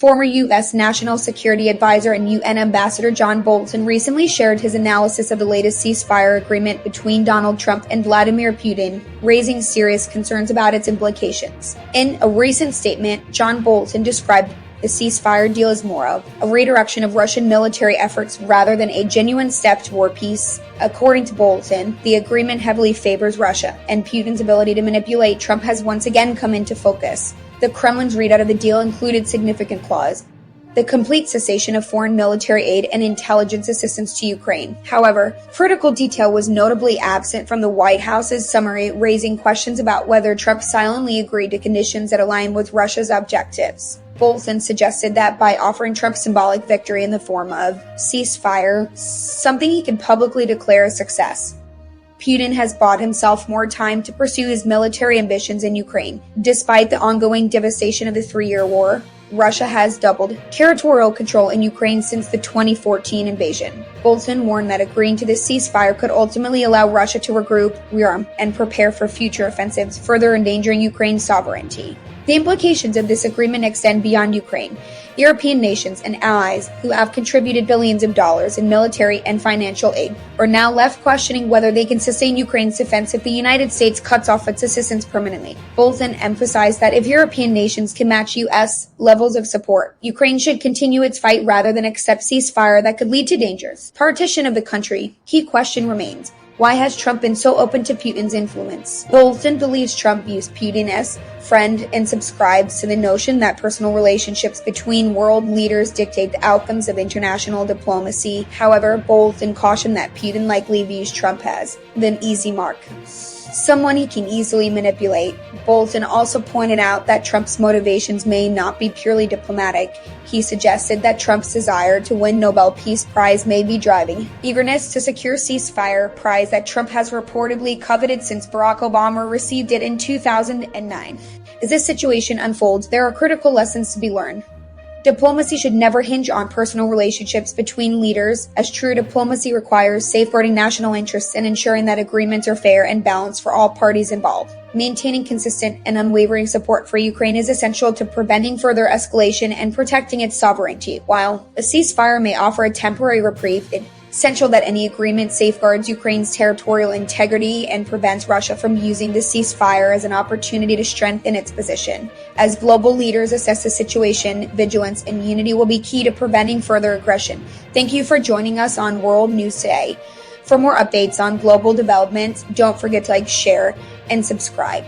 Former U.S. National Security Advisor and UN Ambassador John Bolton recently shared his analysis of the latest ceasefire agreement between Donald Trump and Vladimir Putin, raising serious concerns about its implications. In a recent statement, John Bolton described the ceasefire deal as more of a redirection of Russian military efforts rather than a genuine step toward peace. According to Bolton, the agreement heavily favors Russia, and Putin's ability to manipulate Trump has once again come into focus. The Kremlin's readout of the deal included significant clause: the complete cessation of foreign military aid and intelligence assistance to Ukraine. However, critical detail was notably absent from the White House's summary, raising questions about whether Trump silently agreed to conditions that align with Russia's objectives. Bolton suggested that by offering Trump symbolic victory in the form of ceasefire, something he could publicly declare a success, Putin has bought himself more time to pursue his military ambitions in Ukraine. Despite the ongoing devastation of the 3-year war, Russia has doubled territorial control in Ukraine since the 2014 invasion. Bolton warned that agreeing to this ceasefire could ultimately allow Russia to regroup, rearm, and prepare for future offensives, further endangering Ukraine's sovereignty. The implications of this agreement extend beyond Ukraine. European nations and allies who have contributed billions of dollars in military and financial aid are now left questioning whether they can sustain Ukraine's defense if the United States cuts off its assistance permanently. Bolton emphasized that if European nations can match U.S. levels of support, Ukraine should continue its fight rather than accept ceasefire that could lead to dangers. Partition of the country. Key question remains: why has Trump been so open to Putin's influence? Bolton believes Trump views Putin as friend and subscribes to the notion that personal relationships between world leaders dictate the outcomes of international diplomacy. However, Bolton cautioned that Putin likely views Trump as an easy mark, someone he can easily manipulate. Bolton also pointed out that Trump's motivations may not be purely diplomatic. He suggested that Trump's desire to win Nobel Peace Prize may be driving eagerness to secure ceasefire, prize that Trump has reportedly coveted since Barack Obama received it in 2009. As this situation unfolds, there are critical lessons to be learned. Diplomacy should never hinge on personal relationships between leaders, as true diplomacy requires safeguarding national interests and ensuring that agreements are fair and balanced for all parties involved. Maintaining consistent and unwavering support for Ukraine is essential to preventing further escalation and protecting its sovereignty. While a ceasefire may offer a temporary reprieve, it's essential that any agreement safeguards Ukraine's territorial integrity and prevents Russia from using the ceasefire as an opportunity to strengthen its position. As global leaders assess the situation, vigilance and unity will be key to preventing further aggression. Thank you for joining us on World News Today. For more updates on global developments, don't forget to share, and subscribe.